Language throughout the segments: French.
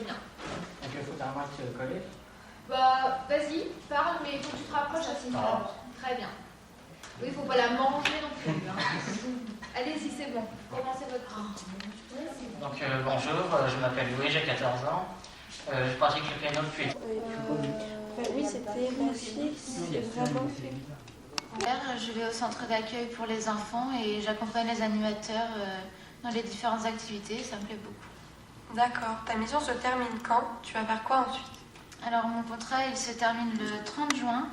bien. Donc il faut un match collège. Bah, vas-y, parle, mais il faut que tu te rapproches assez fort. Très bien. Oui, il ne faut pas la manger non plus. Hein. Allez-y, c'est bon. Commencez votre tour. Donc bonjour, je m'appelle Louis, j'ai 14 ans. Je pratique le piano depuis. Oui, c'était merci, c'est vraiment fait. Je vais au centre d'accueil pour les enfants et j'accompagne les animateurs dans les différentes activités, ça me plaît beaucoup. D'accord. Ta mission se termine quand? Tu vas faire quoi ensuite? Alors mon contrat il se termine le 30 juin.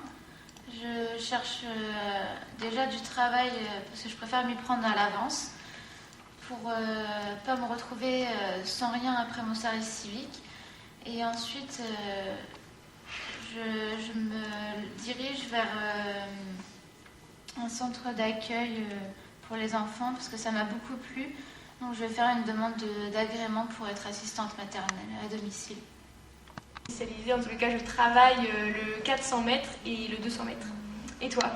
Je cherche déjà du travail parce que je préfère m'y prendre à l'avance pour pas me retrouver sans rien après mon service civique. Et ensuite je me dirige vers un centre d'accueil pour les enfants parce que ça m'a beaucoup plu. Donc je vais faire une demande d'agrément pour être assistante maternelle à domicile. Spécialisée, en tous les cas, je travaille le 400 mètres et le 200 mètres. Et toi?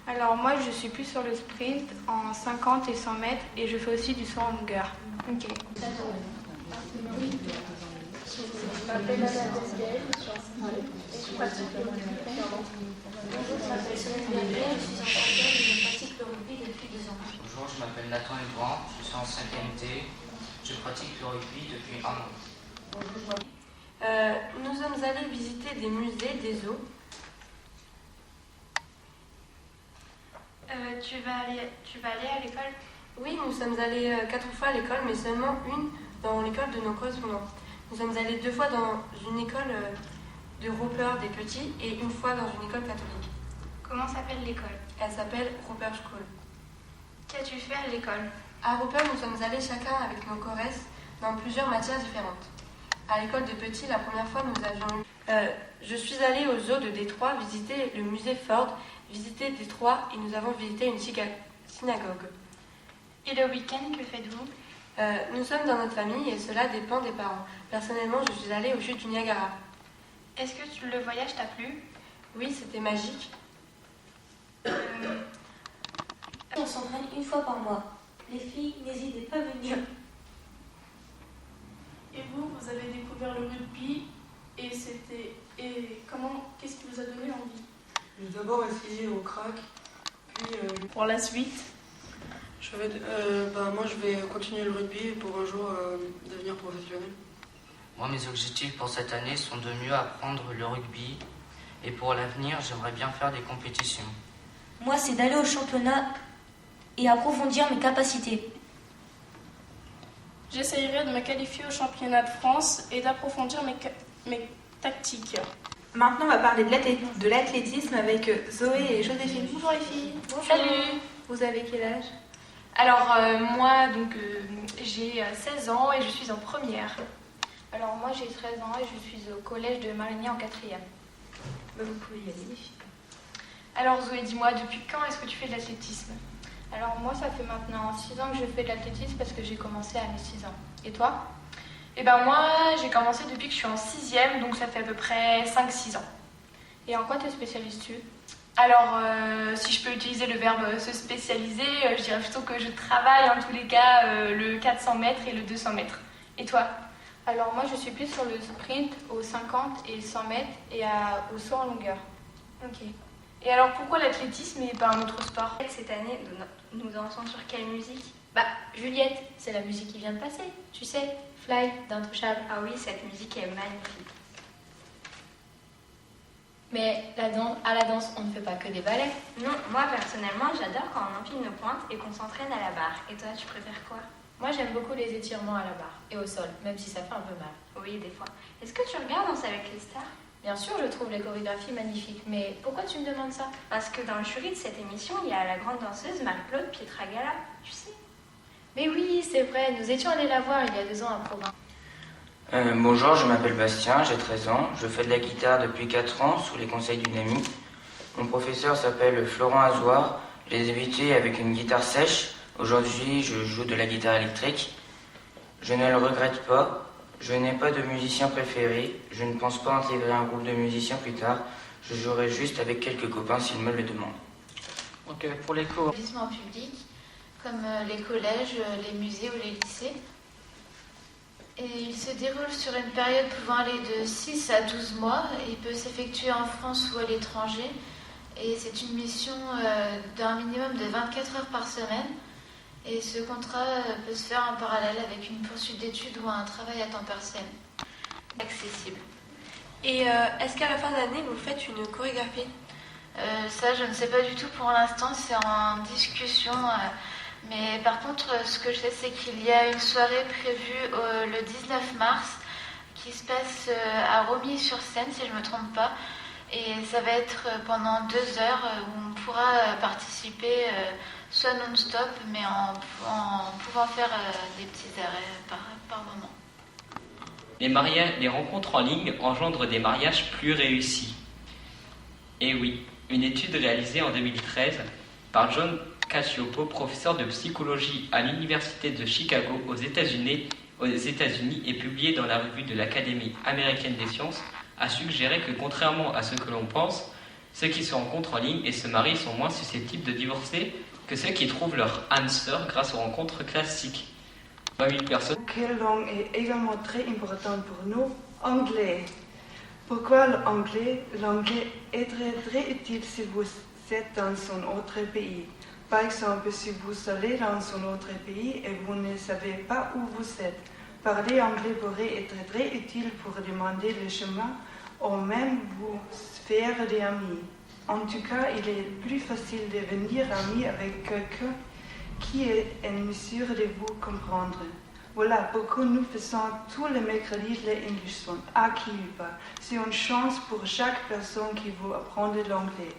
Alors moi, je suis plus sur le sprint en 50 et 100 mètres et je fais aussi du saut en longueur. Ok. Je m'appelle Anna Desgaël, je suis en je pratique le rugby. Bonjour, je m'appelle Sonia Gabriel, je suis en cinquième et je pratique le rugby depuis 2 ans. Bonjour, je m'appelle Nathan Legrand, je suis en 5e T. Je pratique le rugby depuis 1 an. Nous sommes allés visiter des musées, des zoos. Tu vas aller à l'école? Oui, nous sommes allés 4 fois à l'école, mais seulement une dans l'école de nos correspondants. Nous sommes allés 2 fois dans une école de Roper des petits et une fois dans une école catholique. Comment s'appelle l'école? Elle s'appelle Roper School. Qu'as-tu fait à l'école? À Roper, nous sommes allés chacun avec nos corresses dans plusieurs matières différentes. À l'école de petits, la première fois, nous avions eu... je suis allée au zoo de Détroit visiter le musée Ford, visiter Détroit et nous avons visité une synagogue. Et le week-end, que faites-vous? Nous sommes dans notre famille et cela dépend des parents. Personnellement, je suis allée aux chutes du Niagara. Est-ce que le voyage t'a plu? Oui, c'était magique. On s'entraîne une fois par mois. Les filles, n'hésitez pas à venir. Et vous avez découvert le rugby qu'est-ce qui vous a donné envie? J'ai d'abord essayé au crack, puis pour la suite, moi je vais continuer le rugby pour un jour devenir professionnel. Moi, mes objectifs pour cette année sont de mieux apprendre le rugby et pour l'avenir, j'aimerais bien faire des compétitions. Moi, c'est d'aller au championnat et approfondir mes capacités. j'essayerai de me qualifier au championnat de France et d'approfondir mes tactiques. Maintenant, on va parler de l'athlétisme avec Zoé et Joséphine. Bonjour les filles. Bonjour. Salut. Vous avez quel âge? Alors, moi, j'ai 16 ans et je suis en première. Alors moi, j'ai 13 ans et je suis au collège de Marigny en 4e. Vous pouvez y aller les filles. Alors Zoé, dis-moi, depuis quand est-ce que tu fais de l'athlétisme? Alors moi, ça fait maintenant 6 ans que je fais de l'athlétisme parce que j'ai commencé à mes 6 ans. Et toi? Eh ben moi, j'ai commencé depuis que je suis en 6e, donc ça fait à peu près 5-6 ans. Et en quoi te spécialises-tu? Alors, si je peux utiliser le verbe se spécialiser, je dirais plutôt que je travaille en tous les cas le 400 mètres et le 200 mètres. Et toi? Alors moi, je suis plus sur le sprint aux 50 et 100 mètres et au saut en longueur. Ok. Et alors, pourquoi l'athlétisme et pas un autre sport? Cette année, nous dansons sur quelle musique? Bah, Juliette, c'est la musique qui vient de passer. Tu sais, Fly, d'Intouchable. Ah oui, cette musique est magnifique. Mais à la danse, on ne fait pas que des ballets. Non, moi personnellement, j'adore quand on empile nos pointes et qu'on s'entraîne à la barre. Et toi, tu préfères quoi? Moi, j'aime beaucoup les étirements à la barre et au sol, même si ça fait un peu mal. Oui, des fois. Est-ce que tu regardes Danse avec les stars? Bien sûr, je trouve les chorégraphies magnifiques, mais pourquoi tu me demandes ça? Parce que dans le jury de cette émission, il y a la grande danseuse Marie-Claude Pietragala, tu sais. Mais oui, c'est vrai, nous étions allés la voir il y a 2 ans à Provins. Bonjour, je m'appelle Bastien, j'ai 13 ans. Je fais de la guitare depuis 4 ans sous les conseils d'une amie. Mon professeur s'appelle Florent Azoir. J'ai débuté avec une guitare sèche. Aujourd'hui, je joue de la guitare électrique. Je ne le regrette pas. Je n'ai pas de musicien préféré. Je ne pense pas intégrer un groupe de musiciens plus tard. Je jouerai juste avec quelques copains s'ils me le demandent. Donc pour les cours. L'établissement public, comme les collèges, les musées ou les lycées. Et il se déroule sur une période pouvant aller de 6 à 12 mois. Il peut s'effectuer en France ou à l'étranger. Et c'est une mission d'un minimum de 24 heures par semaine. Et ce contrat peut se faire en parallèle avec une poursuite d'études ou un travail à temps partiel. Accessible. Et est-ce qu'à la fin d'année, vous faites une chorégraphie? Ça, je ne sais pas du tout pour l'instant. C'est en discussion. Mais par contre, ce que je sais, c'est qu'il y a une soirée prévue le 19 mars qui se passe à Romilly-sur-Seine, si je ne me trompe pas. Et ça va être pendant 2 heures où on pourra participer soit non-stop, mais en pouvant faire des petits arrêts par moment. Les rencontres en ligne engendrent des mariages plus réussis. Et oui, une étude réalisée en 2013 par John Cacioppo, professeur de psychologie à l'Université de Chicago aux États-Unis et publiée dans la revue de l'Académie américaine des sciences, a suggéré que contrairement à ce que l'on pense, ceux qui se rencontrent en ligne et se marient sont moins susceptibles de divorcer que ceux qui trouvent leur âme sœur grâce aux rencontres classiques. 20 000 personnes. Quelle langue est également très importante pour nous? Anglais. Pourquoi l'anglais? L'anglais est très utile si vous êtes dans un autre pays. Par exemple, si vous allez dans un autre pays et vous ne savez pas où vous êtes, parler anglais pourrait être très utile pour demander le chemin ou même vous faire des amis. En tout cas, il est plus facile de devenir ami avec quelqu'un qui est en mesure de vous comprendre. Voilà pourquoi nous faisons tous les mercredis les English Zone à Kiyupa. C'est une chance pour chaque personne qui veut apprendre l'anglais.